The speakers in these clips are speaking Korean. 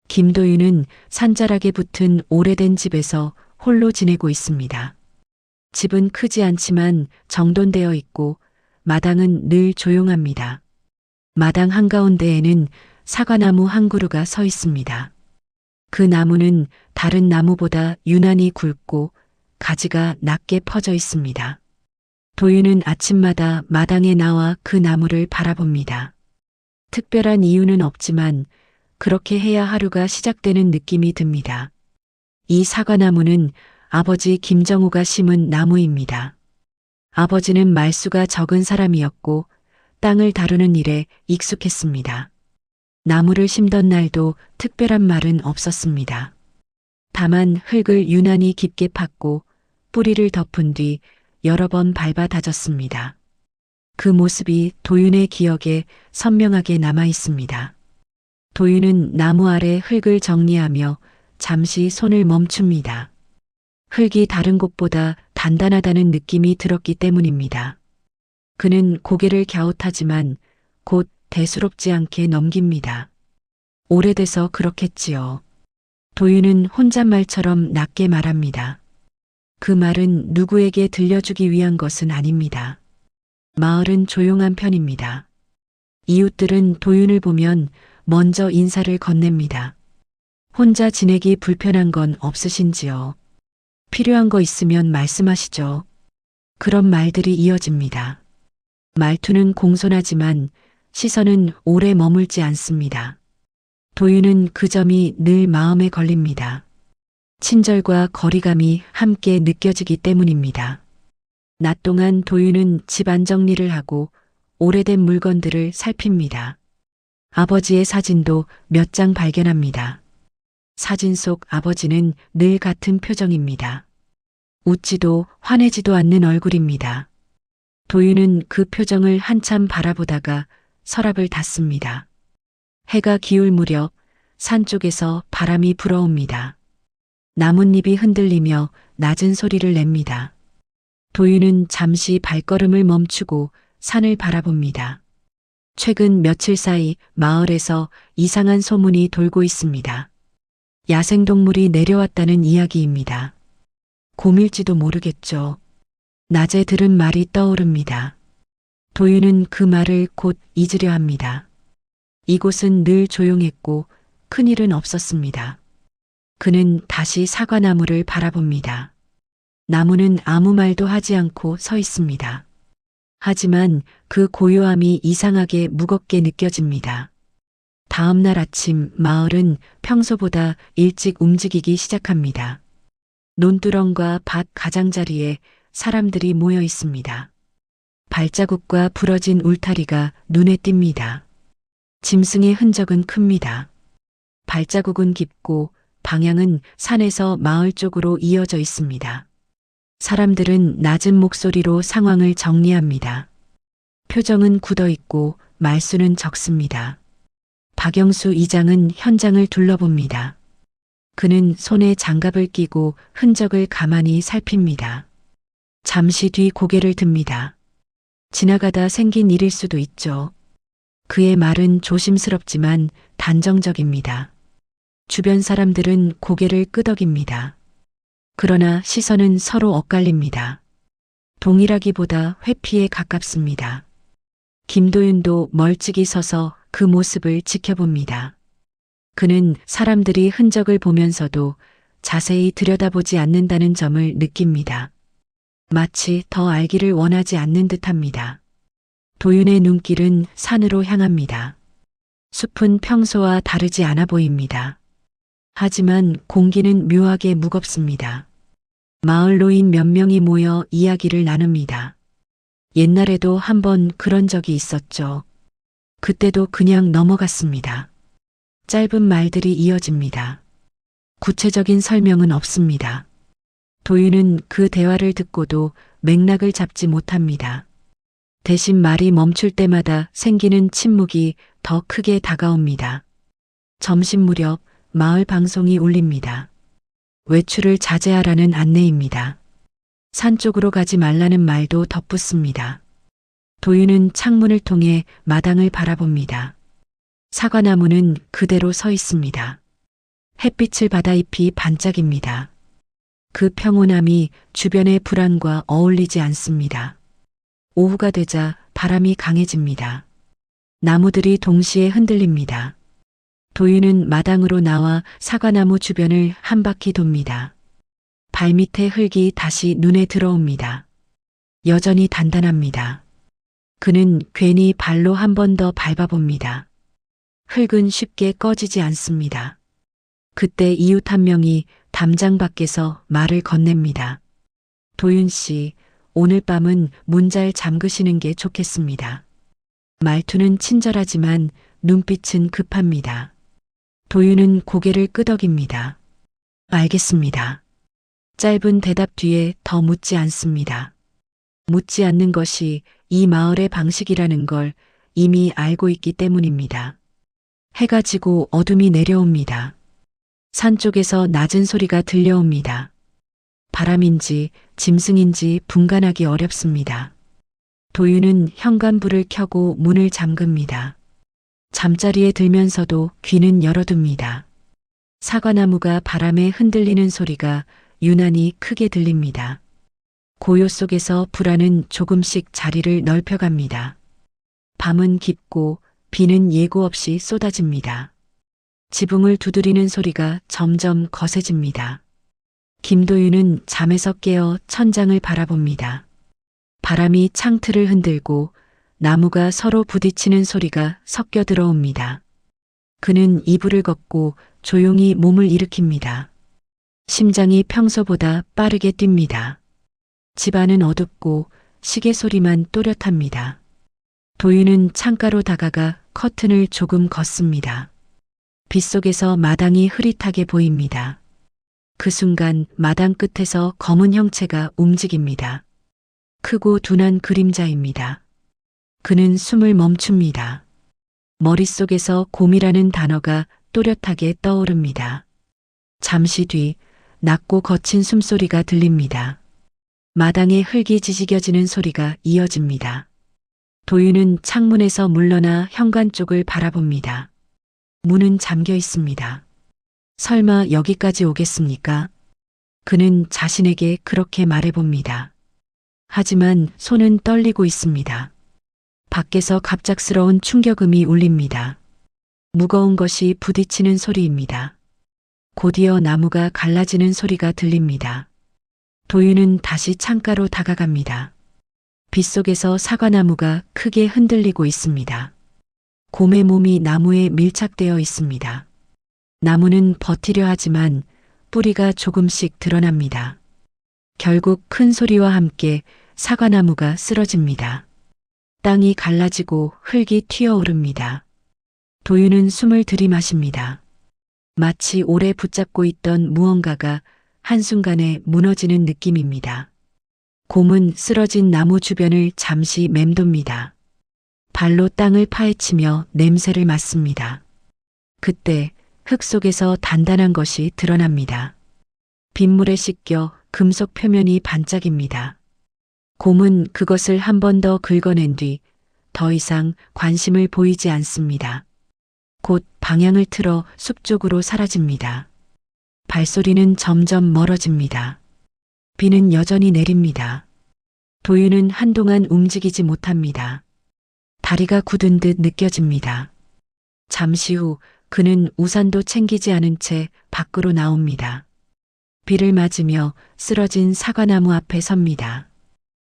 김도윤은 산자락에 붙은 오래된 집에서 홀로 지내고 있습니다. 집은 크지 않지만 정돈되어 있고 마당은 늘 조용합니다. 마당 한가운데에는 사과나무 한 그루가 서 있습니다. 그 나무는 다른 나무보다 유난히 굵고 가지가 낮게 퍼져 있습니다. 도윤은 아침마다 마당에 나와 그 나무를 바라봅니다. 특별한 이유는 없지만 그렇게 해야 하루가 시작되는 느낌이 듭니다. 이 사과나무는 아버지 김정우가 심은 나무입니다. 아버지는 말수가 적은 사람이었고 땅을 다루는 일에 익숙했습니다. 나무를 심던 날도 특별한 말은 없었습니다. 다만 흙을 유난히 깊게 팠고 뿌리를 덮은 뒤 여러 번 밟아 다졌습니다. 그 모습이 도윤의 기억에 선명하게 남아 있습니다. 도윤은 나무 아래 흙을 정리하며 잠시 손을 멈춥니다. 흙이 다른 곳보다 단단하다는 느낌이 들었기 때문입니다. 그는 고개를 갸웃하지만 곧 대수롭지 않게 넘깁니다. 오래돼서 그렇겠지요. 도윤은 혼잣말처럼 낮게 말합니다. 그 말은 누구에게 들려주기 위한 것은 아닙니다. 마을은 조용한 편입니다. 이웃들은 도윤을 보면 먼저 인사를 건넵니다. 혼자 지내기 불편한 건 없으신지요? 필요한 거 있으면 말씀하시죠. 그런 말들이 이어집니다. 말투는 공손하지만 시선은 오래 머물지 않습니다. 도윤은 그 점이 늘 마음에 걸립니다. 친절과 거리감이 함께 느껴지기 때문입니다. 낮 동안 도윤은 집안 정리를 하고 오래된 물건들을 살핍니다. 아버지의 사진도 몇 장 발견합니다. 사진 속 아버지는 늘 같은 표정입니다. 웃지도 화내지도 않는 얼굴입니다. 도윤은 그 표정을 한참 바라보다가 서랍을 닫습니다. 해가 기울 무렵 산 쪽에서 바람이 불어옵니다. 나뭇잎이 흔들리며 낮은 소리를 냅니다. 도윤은 잠시 발걸음을 멈추고 산을 바라봅니다. 최근 며칠 사이 마을에서 이상한 소문이 돌고 있습니다. 야생동물이 내려왔다는 이야기입니다. 곰일지도 모르겠죠. 낮에 들은 말이 떠오릅니다. 도윤은 그 말을 곧 잊으려 합니다. 이곳은 늘 조용했고 큰일은 없었습니다. 그는 다시 사과나무를 바라봅니다. 나무는 아무 말도 하지 않고 서 있습니다. 하지만 그 고요함이 이상하게 무겁게 느껴집니다. 다음 날 아침 마을은 평소보다 일찍 움직이기 시작합니다. 논두렁과 밭 가장자리에 사람들이 모여 있습니다. 발자국과 부러진 울타리가 눈에 띕니다. 짐승의 흔적은 큽니다. 발자국은 깊고 방향은 산에서 마을 쪽으로 이어져 있습니다. 사람들은 낮은 목소리로 상황을 정리합니다. 표정은 굳어 있고 말수는 적습니다. 박영수 이장은 현장을 둘러봅니다. 그는 손에 장갑을 끼고 흔적을 가만히 살핍니다. 잠시 뒤 고개를 듭니다. 지나가다 생긴 일일 수도 있죠. 그의 말은 조심스럽지만 단정적입니다. 주변 사람들은 고개를 끄덕입니다. 그러나 시선은 서로 엇갈립니다. 동일하기보다 회피에 가깝습니다. 김도윤도 멀찍이 서서 그 모습을 지켜봅니다. 그는 사람들이 흔적을 보면서도 자세히 들여다보지 않는다는 점을 느낍니다. 마치 더 알기를 원하지 않는 듯합니다. 도윤의 눈길은 산으로 향합니다. 숲은 평소와 다르지 않아 보입니다. 하지만 공기는 묘하게 무겁습니다. 마을 노인 몇 명이 모여 이야기를 나눕니다. 옛날에도 한번 그런 적이 있었죠. 그때도 그냥 넘어갔습니다. 짧은 말들이 이어집니다. 구체적인 설명은 없습니다. 도윤은 그 대화를 듣고도 맥락을 잡지 못합니다. 대신 말이 멈출 때마다 생기는 침묵이 더 크게 다가옵니다. 점심 무렵 마을 방송이 울립니다. 외출을 자제하라는 안내입니다. 산 쪽으로 가지 말라는 말도 덧붙습니다. 도윤은 창문을 통해 마당을 바라봅니다. 사과나무는 그대로 서 있습니다. 햇빛을 받아 잎이 반짝입니다. 그 평온함이 주변의 불안과 어울리지 않습니다. 오후가 되자 바람이 강해집니다. 나무들이 동시에 흔들립니다. 도윤은 마당으로 나와 사과나무 주변을 한 바퀴 돕니다. 발밑의 흙이 다시 눈에 들어옵니다. 여전히 단단합니다. 그는 괜히 발로 한 번 더 밟아봅니다. 흙은 쉽게 꺼지지 않습니다. 그때 이웃 한 명이 담장 밖에서 말을 건넵니다. 도윤 씨, 오늘 밤은 문 잘 잠그시는 게 좋겠습니다. 말투는 친절하지만 눈빛은 급합니다. 도윤은 고개를 끄덕입니다. 알겠습니다. 짧은 대답 뒤에 더 묻지 않습니다. 묻지 않는 것이 이 마을의 방식이라는 걸 이미 알고 있기 때문입니다. 해가 지고 어둠이 내려옵니다. 산 쪽에서 낮은 소리가 들려옵니다. 바람인지 짐승인지 분간하기 어렵습니다. 도윤은 현관불을 켜고 문을 잠급니다. 잠자리에 들면서도 귀는 열어둡니다. 사과나무가 바람에 흔들리는 소리가 유난히 크게 들립니다. 고요 속에서 불안은 조금씩 자리를 넓혀갑니다. 밤은 깊고 비는 예고 없이 쏟아집니다. 지붕을 두드리는 소리가 점점 거세집니다. 김도윤은 잠에서 깨어 천장을 바라봅니다. 바람이 창틀을 흔들고 나무가 서로 부딪히는 소리가 섞여 들어옵니다. 그는 이불을 걷고 조용히 몸을 일으킵니다. 심장이 평소보다 빠르게 뜁니다. 집안은 어둡고 시계 소리만 또렷합니다. 도윤은 창가로 다가가 커튼을 조금 걷습니다. 빗속에서 마당이 흐릿하게 보입니다. 그 순간 마당 끝에서 검은 형체가 움직입니다. 크고 둔한 그림자입니다. 그는 숨을 멈춥니다. 머릿속에서 곰이라는 단어가 또렷하게 떠오릅니다. 잠시 뒤 낮고 거친 숨소리가 들립니다. 마당에 흙이 지지겨지는 소리가 이어집니다. 도윤은 창문에서 물러나 현관 쪽을 바라봅니다. 문은 잠겨 있습니다. 설마 여기까지 오겠습니까? 그는 자신에게 그렇게 말해봅니다. 하지만 손은 떨리고 있습니다. 밖에서 갑작스러운 충격음이 울립니다. 무거운 것이 부딪히는 소리입니다. 곧이어 나무가 갈라지는 소리가 들립니다. 도윤은 다시 창가로 다가갑니다. 빗속에서 사과나무가 크게 흔들리고 있습니다. 곰의 몸이 나무에 밀착되어 있습니다. 나무는 버티려 하지만 뿌리가 조금씩 드러납니다. 결국 큰 소리와 함께 사과나무가 쓰러집니다. 땅이 갈라지고 흙이 튀어오릅니다. 도윤은 숨을 들이마십니다. 마치 오래 붙잡고 있던 무언가가 한순간에 무너지는 느낌입니다. 곰은 쓰러진 나무 주변을 잠시 맴돕니다. 발로 땅을 파헤치며 냄새를 맡습니다. 그때 흙 속에서 단단한 것이 드러납니다. 빗물에 씻겨 금속 표면이 반짝입니다. 곰은 그것을 한 번 더 긁어낸 뒤 더 이상 관심을 보이지 않습니다. 곧 방향을 틀어 숲 쪽으로 사라집니다. 발소리는 점점 멀어집니다. 비는 여전히 내립니다. 도윤은 한동안 움직이지 못합니다. 다리가 굳은 듯 느껴집니다. 잠시 후 그는 우산도 챙기지 않은 채 밖으로 나옵니다. 비를 맞으며 쓰러진 사과나무 앞에 섭니다.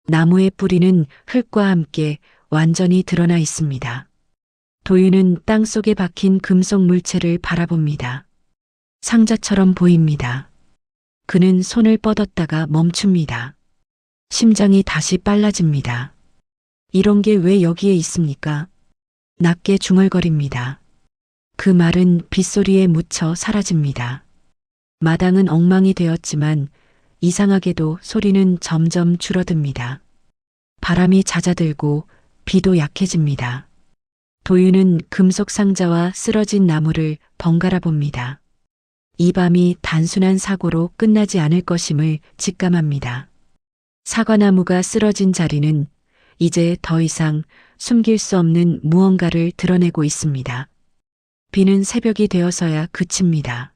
나무의 뿌리는 흙과 함께 완전히 드러나 있습니다. 도윤은 땅속에 박힌 금속 물체를 바라봅니다. 상자처럼 보입니다. 그는 손을 뻗었다가 멈춥니다. 심장이 다시 빨라집니다. 이런 게 왜 여기에 있습니까? 낮게 중얼거립니다. 그 말은 빗소리에 묻혀 사라집니다. 마당은 엉망이 되었지만 이상하게도 소리는 점점 줄어듭니다. 바람이 잦아들고 비도 약해집니다. 도윤은 금속 상자와 쓰러진 나무를 번갈아 봅니다. 이 밤이 단순한 사고로 끝나지 않을 것임을 직감합니다. 사과나무가 쓰러진 자리는 이제 더 이상 숨길 수 없는 무언가를 드러내고 있습니다. 비는 새벽이 되어서야 그칩니다.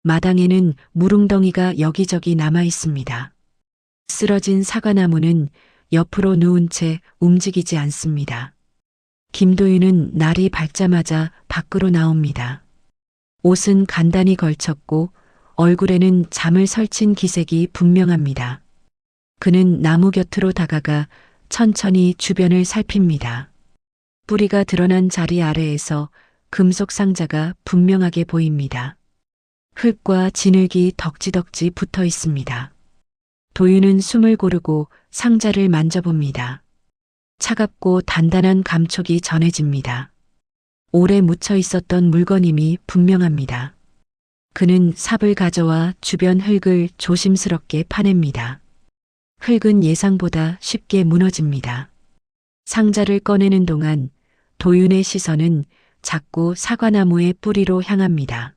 마당에는 무릉덩이가 여기저기 남아 있습니다. 쓰러진 사과나무는 옆으로 누운 채 움직이지 않습니다. 김도윤은 날이 밝자마자 밖으로 나옵니다. 옷은 간단히 걸쳤고 얼굴에는 잠을 설친 기색이 분명합니다. 그는 나무 곁으로 다가가 천천히 주변을 살핍니다. 뿌리가 드러난 자리 아래에서 금속 상자가 분명하게 보입니다. 흙과 진흙이 덕지덕지 붙어 있습니다. 도윤은 숨을 고르고 상자를 만져봅니다. 차갑고 단단한 감촉이 전해집니다. 오래 묻혀 있었던 물건임이 분명합니다. 그는 삽을 가져와 주변 흙을 조심스럽게 파냅니다. 흙은 예상보다 쉽게 무너집니다. 상자를 꺼내는 동안 도윤의 시선은 작고 사과나무의 뿌리로 향합니다.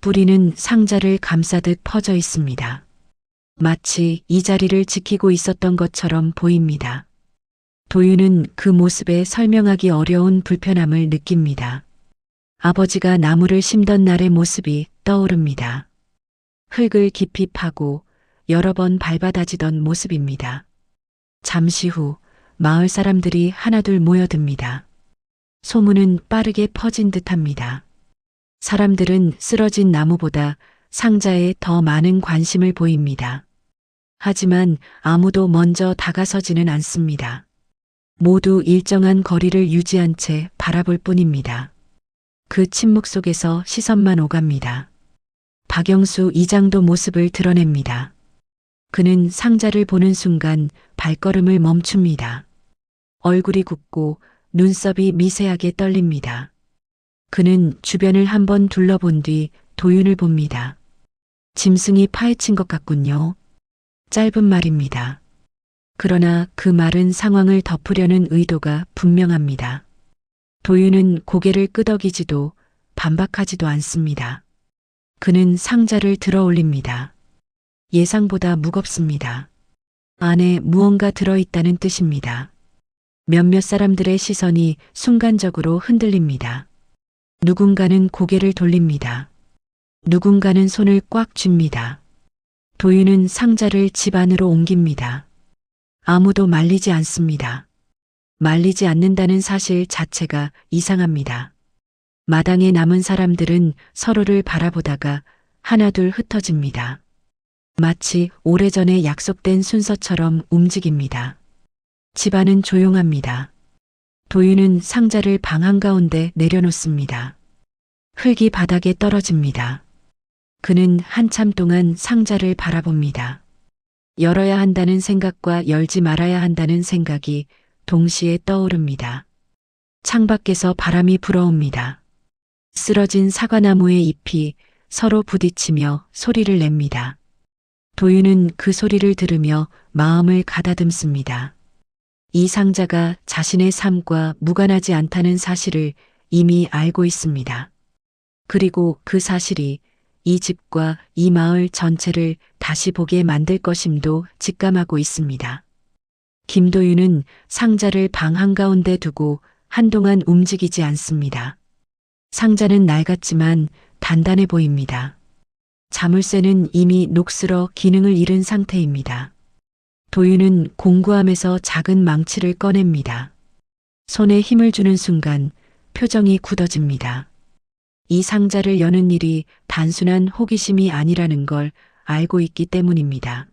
뿌리는 상자를 감싸듯 퍼져 있습니다. 마치 이 자리를 지키고 있었던 것처럼 보입니다. 도윤은 그 모습에 설명하기 어려운 불편함을 느낍니다. 아버지가 나무를 심던 날의 모습이 떠오릅니다. 흙을 깊이 파고 여러 번 밟아다지던 모습입니다. 잠시 후 마을 사람들이 하나둘 모여듭니다. 소문은 빠르게 퍼진 듯합니다. 사람들은 쓰러진 나무보다 상자에 더 많은 관심을 보입니다. 하지만 아무도 먼저 다가서지는 않습니다. 모두 일정한 거리를 유지한 채 바라볼 뿐입니다. 그 침묵 속에서 시선만 오갑니다. 박영수 이장도 모습을 드러냅니다. 그는 상자를 보는 순간 발걸음을 멈춥니다. 얼굴이 굽고 눈썹이 미세하게 떨립니다. 그는 주변을 한번 둘러본 뒤 도윤을 봅니다. 짐승이 파헤친 것 같군요. 짧은 말입니다. 그러나 그 말은 상황을 덮으려는 의도가 분명합니다. 도윤은 고개를 끄덕이지도 반박하지도 않습니다. 그는 상자를 들어 올립니다. 예상보다 무겁습니다. 안에 무언가 들어있다는 뜻입니다. 몇몇 사람들의 시선이 순간적으로 흔들립니다. 누군가는 고개를 돌립니다. 누군가는 손을 꽉 쥡니다. 도윤은 상자를 집 안으로 옮깁니다. 아무도 말리지 않습니다. 말리지 않는다는 사실 자체가 이상합니다. 마당에 남은 사람들은 서로를 바라보다가 하나둘 흩어집니다. 마치 오래전에 약속된 순서처럼 움직입니다. 집안은 조용합니다. 도윤은 상자를 방 한가운데 내려놓습니다. 흙이 바닥에 떨어집니다. 그는 한참 동안 상자를 바라봅니다. 열어야 한다는 생각과 열지 말아야 한다는 생각이 동시에 떠오릅니다. 창밖에서 바람이 불어옵니다. 쓰러진 사과나무의 잎이 서로 부딪히며 소리를 냅니다. 도윤은 그 소리를 들으며 마음을 가다듬습니다. 이 상자가 자신의 삶과 무관하지 않다는 사실을 이미 알고 있습니다. 그리고 그 사실이 이 집과 이 마을 전체를 다시 보게 만들 것임도 직감하고 있습니다. 김도윤은 상자를 방 한가운데 두고 한동안 움직이지 않습니다. 상자는 낡았지만 단단해 보입니다. 자물쇠는 이미 녹슬어 기능을 잃은 상태입니다. 도윤은 공구함에서 작은 망치를 꺼냅니다. 손에 힘을 주는 순간 표정이 굳어집니다. 이 상자를 여는 일이 단순한 호기심이 아니라는 걸 알고 있기 때문입니다.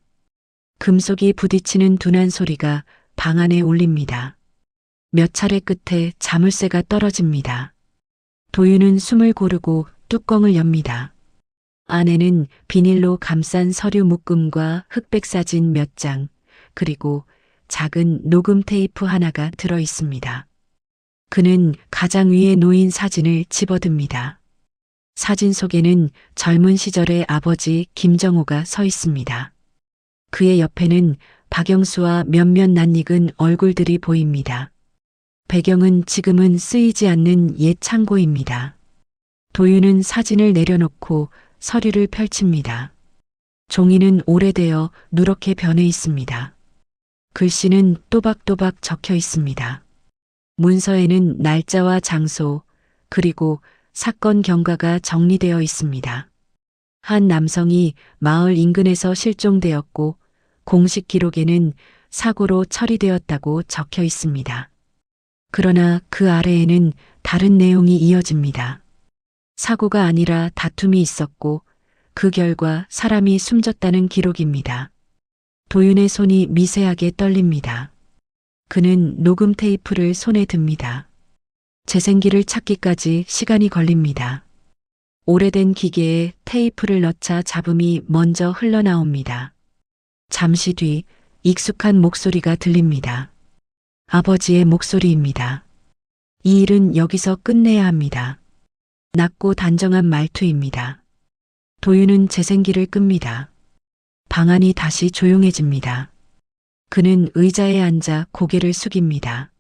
금속이 부딪히는 둔한 소리가 방 안에 울립니다. 몇 차례 끝에 자물쇠가 떨어집니다. 도윤은 숨을 고르고 뚜껑을 엽니다. 안에는 비닐로 감싼 서류 묶음과 흑백 사진 몇 장, 그리고 작은 녹음 테이프 하나가 들어 있습니다. 그는 가장 위에 놓인 사진을 집어듭니다. 사진 속에는 젊은 시절의 아버지 김정호가 서 있습니다. 그의 옆에는 박영수와 몇몇 낯익은 얼굴들이 보입니다. 배경은 지금은 쓰이지 않는 옛 창고입니다. 도윤은 사진을 내려놓고 서류를 펼칩니다. 종이는 오래되어 누렇게 변해 있습니다. 글씨는 또박또박 적혀 있습니다. 문서에는 날짜와 장소, 그리고 사건 경과가 정리되어 있습니다. 한 남성이 마을 인근에서 실종되었고 공식 기록에는 사고로 처리되었다고 적혀 있습니다. 그러나 그 아래에는 다른 내용이 이어집니다. 사고가 아니라 다툼이 있었고 그 결과 사람이 숨졌다는 기록입니다. 도윤의 손이 미세하게 떨립니다. 그는 녹음 테이프를 손에 듭니다. 재생기를 찾기까지 시간이 걸립니다. 오래된 기계에 테이프를 넣자 잡음이 먼저 흘러나옵니다. 잠시 뒤 익숙한 목소리가 들립니다. 아버지의 목소리입니다. 이 일은 여기서 끝내야 합니다. 낮고 단정한 말투입니다. 도윤은 재생기를 끕니다. 방 안이 다시 조용해집니다. 그는 의자에 앉아 고개를 숙입니다.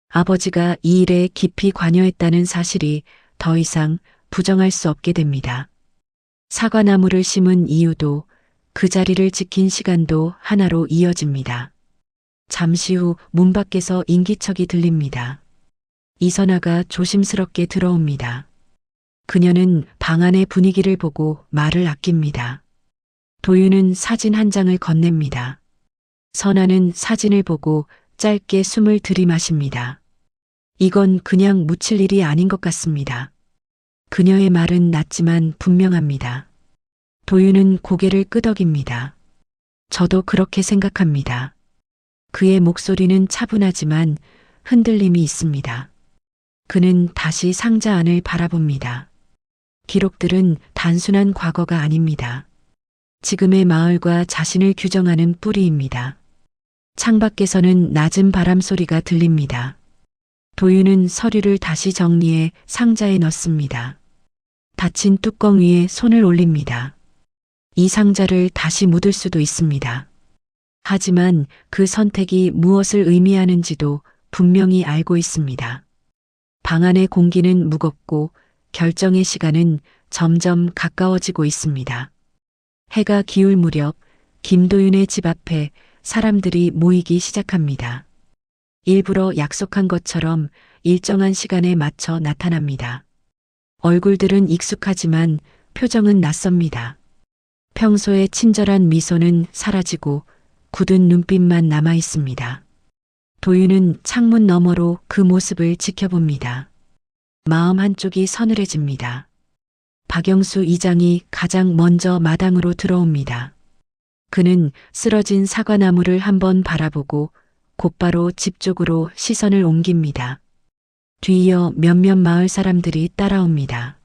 아버지가 이 일에 깊이 관여했다는 사실이 더 이상 부정할 수 없게 됩니다. 사과나무를 심은 이유도 그 자리를 지킨 시간도 하나로 이어집니다. 잠시 후 문 밖에서 인기척이 들립니다. 이선아가 조심스럽게 들어옵니다. 그녀는 방 안의 분위기를 보고 말을 아낍니다. 도윤은 사진 한 장을 건넵니다. 선아는 사진을 보고 짧게 숨을 들이마십니다. 이건 그냥 묻힐 일이 아닌 것 같습니다. 그녀의 말은 낮지만 분명합니다. 도윤은 고개를 끄덕입니다. 저도 그렇게 생각합니다. 그의 목소리는 차분하지만 흔들림이 있습니다. 그는 다시 상자 안을 바라봅니다. 기록들은 단순한 과거가 아닙니다. 지금의 마을과 자신을 규정하는 뿌리입니다. 창밖에서는 낮은 바람 소리가 들립니다. 도윤은 서류를 다시 정리해 상자에 넣습니다. 닫힌 뚜껑 위에 손을 올립니다. 이 상자를 다시 묻을 수도 있습니다. 하지만 그 선택이 무엇을 의미하는지도 분명히 알고 있습니다. 방 안의 공기는 무겁고 결정의 시간은 점점 가까워지고 있습니다. 해가 기울 무렵 김도윤의 집 앞에 사람들이 모이기 시작합니다. 일부러 약속한 것처럼 일정한 시간에 맞춰 나타납니다. 얼굴들은 익숙하지만 표정은 낯섭니다. 평소의 친절한 미소는 사라지고 굳은 눈빛만 남아 있습니다. 도윤은 창문 너머로 그 모습을 지켜봅니다. 마음 한쪽이 서늘해집니다. 박영수 이장이 가장 먼저 마당으로 들어옵니다. 그는 쓰러진 사과나무를 한번 바라보고 곧바로 집 쪽으로 시선을 옮깁니다. 뒤이어 몇몇 마을 사람들이 따라옵니다.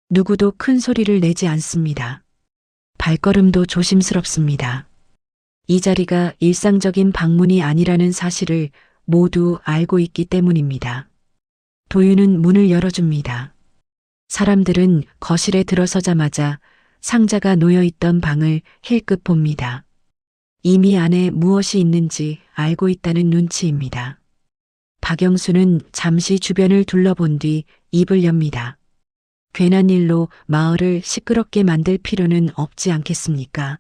누구도 큰 소리를 내지 않습니다. 발걸음도 조심스럽습니다. 이 자리가 일상적인 방문이 아니라는 사실을 모두 알고 있기 때문입니다. 도윤은 문을 열어줍니다. 사람들은 거실에 들어서자마자 상자가 놓여있던 방을 힐끗 봅니다. 이미 안에 무엇이 있는지 알고 있다는 눈치입니다. 박영수는 잠시 주변을 둘러본 뒤 입을 엽니다. 괜한 일로 마을을 시끄럽게 만들 필요는 없지 않겠습니까?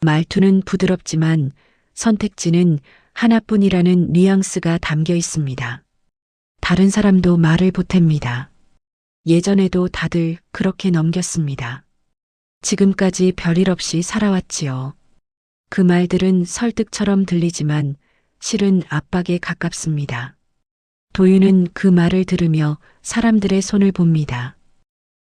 말투는 부드럽지만 선택지는 하나뿐이라는 뉘앙스가 담겨 있습니다. 다른 사람도 말을 보탭니다. 예전에도 다들 그렇게 넘겼습니다. 지금까지 별일 없이 살아왔지요. 그 말들은 설득처럼 들리지만 실은 압박에 가깝습니다. 도윤은 그 말을 들으며 사람들의 손을 봅니다.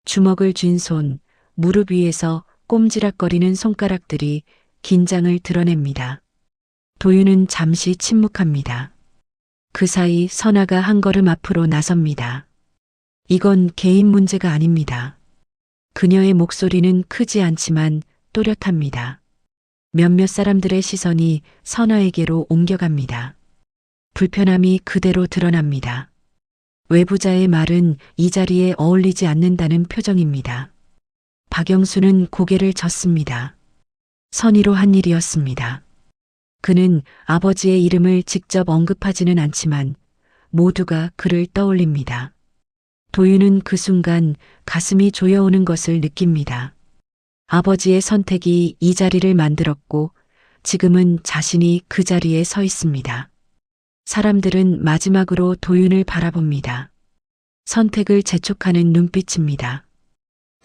주먹을 쥔 손, 무릎 위에서 꼼지락거리는 손가락들이 긴장을 드러냅니다. 도윤은 잠시 침묵합니다. 그 사이 선아가 한 걸음 앞으로 나섭니다. 이건 개인 문제가 아닙니다. 그녀의 목소리는 크지 않지만 또렷합니다. 몇몇 사람들의 시선이 선아에게로 옮겨갑니다. 불편함이 그대로 드러납니다. 외부자의 말은 이 자리에 어울리지 않는다는 표정입니다. 박영수는 고개를 젓습니다. 선의로 한 일이었습니다. 그는 아버지의 이름을 직접 언급하지는 않지만 모두가 그를 떠올립니다. 도윤은 그 순간 가슴이 조여오는 것을 느낍니다. 아버지의 선택이 이 자리를 만들었고 지금은 자신이 그 자리에 서 있습니다. 사람들은 마지막으로 도윤을 바라봅니다. 선택을 재촉하는 눈빛입니다.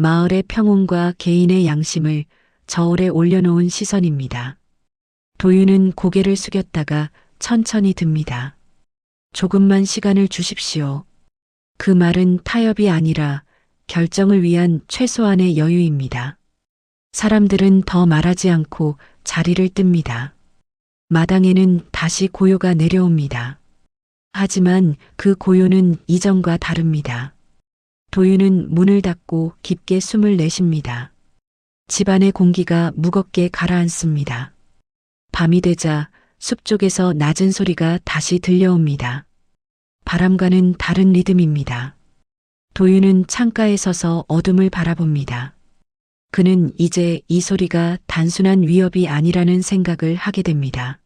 마을의 평온과 개인의 양심을 저울에 올려놓은 시선입니다. 도윤은 고개를 숙였다가 천천히 듭니다. 조금만 시간을 주십시오. 그 말은 타협이 아니라 결정을 위한 최소한의 여유입니다. 사람들은 더 말하지 않고 자리를 뜹니다. 마당에는 다시 고요가 내려옵니다. 하지만 그 고요는 이전과 다릅니다. 도윤은 문을 닫고 깊게 숨을 내쉽니다. 집안의 공기가 무겁게 가라앉습니다. 밤이 되자 숲 쪽에서 낮은 소리가 다시 들려옵니다. 바람과는 다른 리듬입니다. 도윤은 창가에 서서 어둠을 바라봅니다. 그는 이제 이 소리가 단순한 위협이 아니라는 생각을 하게 됩니다.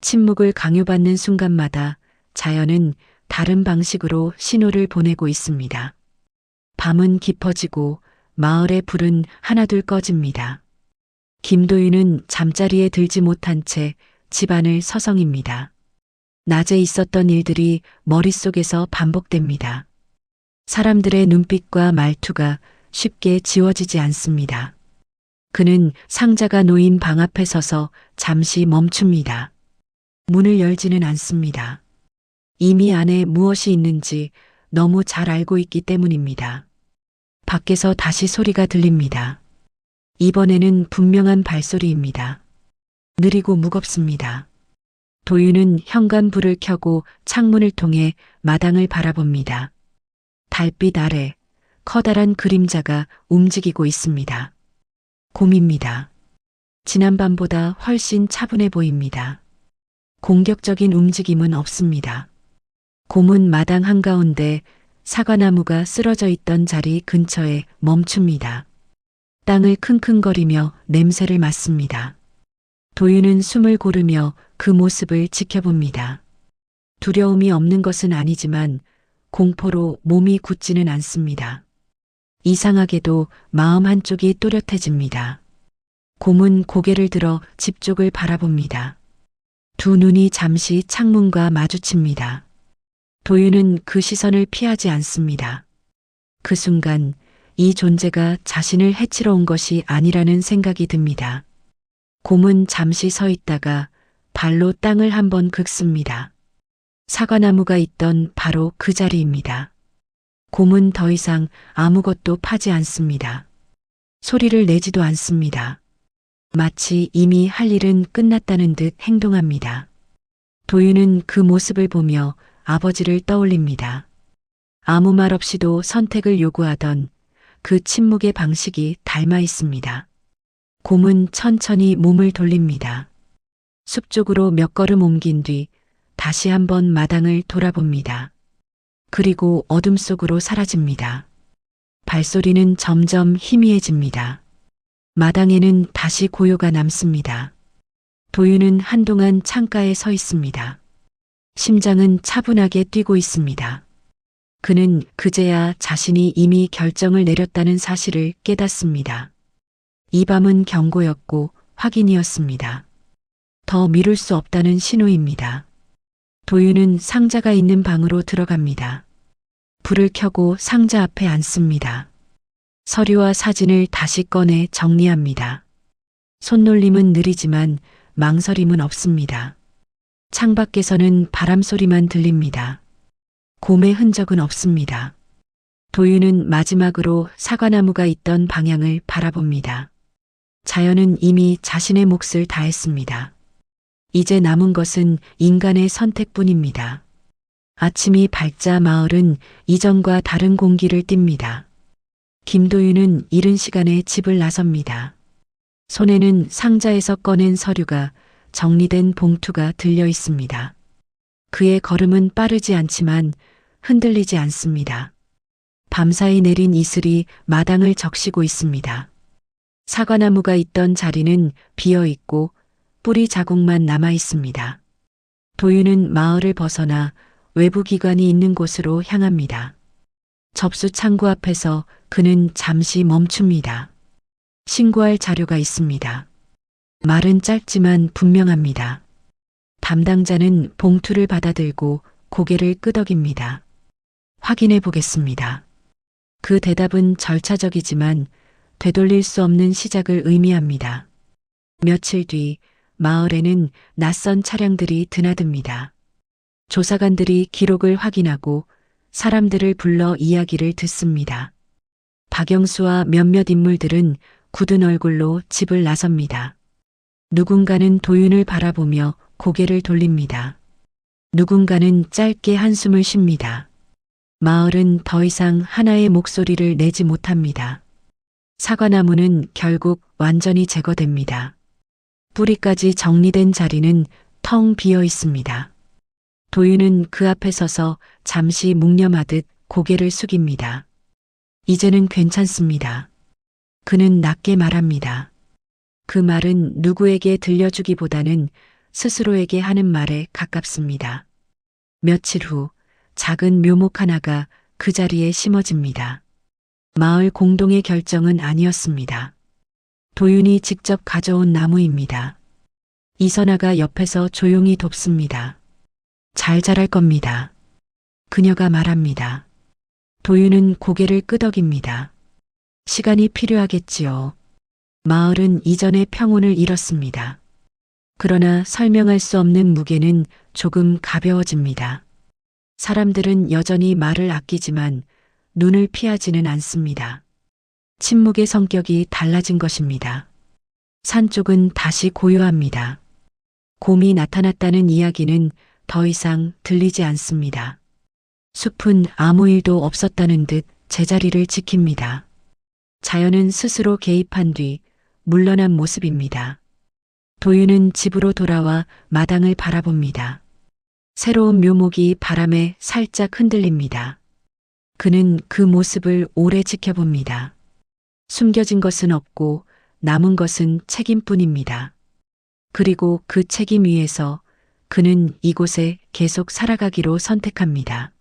침묵을 강요받는 순간마다 자연은 다른 방식으로 신호를 보내고 있습니다. 밤은 깊어지고 마을의 불은 하나둘 꺼집니다. 김도윤은 잠자리에 들지 못한 채 집안을 서성입니다. 낮에 있었던 일들이 머릿속에서 반복됩니다. 사람들의 눈빛과 말투가 쉽게 지워지지 않습니다. 그는 상자가 놓인 방 앞에 서서 잠시 멈춥니다. 문을 열지는 않습니다. 이미 안에 무엇이 있는지 너무 잘 알고 있기 때문입니다. 밖에서 다시 소리가 들립니다. 이번에는 분명한 발소리입니다. 느리고 무겁습니다. 도윤은 현관불을 켜고 창문을 통해 마당을 바라봅니다. 달빛 아래 커다란 그림자가 움직이고 있습니다. 곰입니다. 지난밤보다 훨씬 차분해 보입니다. 공격적인 움직임은 없습니다. 곰은 마당 한가운데 사과나무가 쓰러져 있던 자리 근처에 멈춥니다. 땅을 킁킁거리며 냄새를 맡습니다. 도윤은 숨을 고르며 그 모습을 지켜봅니다. 두려움이 없는 것은 아니지만 공포로 몸이 굳지는 않습니다. 이상하게도 마음 한쪽이 또렷해집니다. 곰은 고개를 들어 집 쪽을 바라봅니다. 두 눈이 잠시 창문과 마주칩니다. 도윤은 그 시선을 피하지 않습니다. 그 순간 이 존재가 자신을 해치러 온 것이 아니라는 생각이 듭니다. 곰은 잠시 서 있다가 발로 땅을 한번 긁습니다. 사과나무가 있던 바로 그 자리입니다. 곰은 더 이상 아무것도 파지 않습니다. 소리를 내지도 않습니다. 마치 이미 할 일은 끝났다는 듯 행동합니다. 도윤은 그 모습을 보며 아버지를 떠올립니다. 아무 말 없이도 선택을 요구하던 그 침묵의 방식이 닮아 있습니다. 곰은 천천히 몸을 돌립니다. 숲 쪽으로 몇 걸음 옮긴 뒤 다시 한번 마당을 돌아봅니다. 그리고 어둠 속으로 사라집니다. 발소리는 점점 희미해집니다. 마당에는 다시 고요가 남습니다. 도윤은 한동안 창가에 서 있습니다. 심장은 차분하게 뛰고 있습니다. 그는 그제야 자신이 이미 결정을 내렸다는 사실을 깨닫습니다. 이 밤은 경고였고 확인이었습니다. 더 미룰 수 없다는 신호입니다. 도윤은 상자가 있는 방으로 들어갑니다. 불을 켜고 상자 앞에 앉습니다. 서류와 사진을 다시 꺼내 정리합니다. 손놀림은 느리지만 망설임은 없습니다. 창밖에서는 바람 소리만 들립니다. 곰의 흔적은 없습니다. 도윤은 마지막으로 사과나무가 있던 방향을 바라봅니다. 자연은 이미 자신의 몫을 다했습니다. 이제 남은 것은 인간의 선택뿐입니다. 아침이 밝자 마을은 이전과 다른 공기를 띱니다. 김도윤은 이른 시간에 집을 나섭니다. 손에는 상자에서 꺼낸 서류가 정리된 봉투가 들려 있습니다. 그의 걸음은 빠르지 않지만 흔들리지 않습니다. 밤사이 내린 이슬이 마당을 적시고 있습니다. 사과나무가 있던 자리는 비어 있고 뿌리 자국만 남아 있습니다. 도윤은 마을을 벗어나 외부 기관이 있는 곳으로 향합니다. 접수 창구 앞에서 그는 잠시 멈춥니다. 신고할 자료가 있습니다. 말은 짧지만 분명합니다. 담당자는 봉투를 받아들고 고개를 끄덕입니다. 확인해 보겠습니다. 그 대답은 절차적이지만 되돌릴 수 없는 시작을 의미합니다. 며칠 뒤 마을에는 낯선 차량들이 드나듭니다. 조사관들이 기록을 확인하고 사람들을 불러 이야기를 듣습니다. 박영수와 몇몇 인물들은 굳은 얼굴로 집을 나섭니다. 누군가는 도윤을 바라보며 고개를 돌립니다. 누군가는 짧게 한숨을 쉽니다. 마을은 더 이상 하나의 목소리를 내지 못합니다. 사과나무는 결국 완전히 제거됩니다. 뿌리까지 정리된 자리는 텅 비어 있습니다. 도윤은 그 앞에 서서 잠시 묵념하듯 고개를 숙입니다. 이제는 괜찮습니다. 그는 낮게 말합니다. 그 말은 누구에게 들려주기보다는 스스로에게 하는 말에 가깝습니다. 며칠 후 작은 묘목 하나가 그 자리에 심어집니다. 마을 공동의 결정은 아니었습니다. 도윤이 직접 가져온 나무입니다. 이선아가 옆에서 조용히 돕습니다. 잘 자랄 겁니다. 그녀가 말합니다. 도윤은 고개를 끄덕입니다. 시간이 필요하겠지요. 마을은 이전의 평온을 잃었습니다. 그러나 설명할 수 없는 무게는 조금 가벼워집니다. 사람들은 여전히 말을 아끼지만 눈을 피하지는 않습니다. 침묵의 성격이 달라진 것입니다. 산 쪽은 다시 고요합니다. 곰이 나타났다는 이야기는 더 이상 들리지 않습니다. 숲은 아무 일도 없었다는 듯 제자리를 지킵니다. 자연은 스스로 개입한 뒤 물러난 모습입니다. 도윤은 집으로 돌아와 마당을 바라봅니다. 새로운 묘목이 바람에 살짝 흔들립니다. 그는 그 모습을 오래 지켜봅니다. 숨겨진 것은 없고 남은 것은 책임뿐입니다. 그리고 그 책임 위에서 그는 이곳에 계속 살아가기로 선택합니다.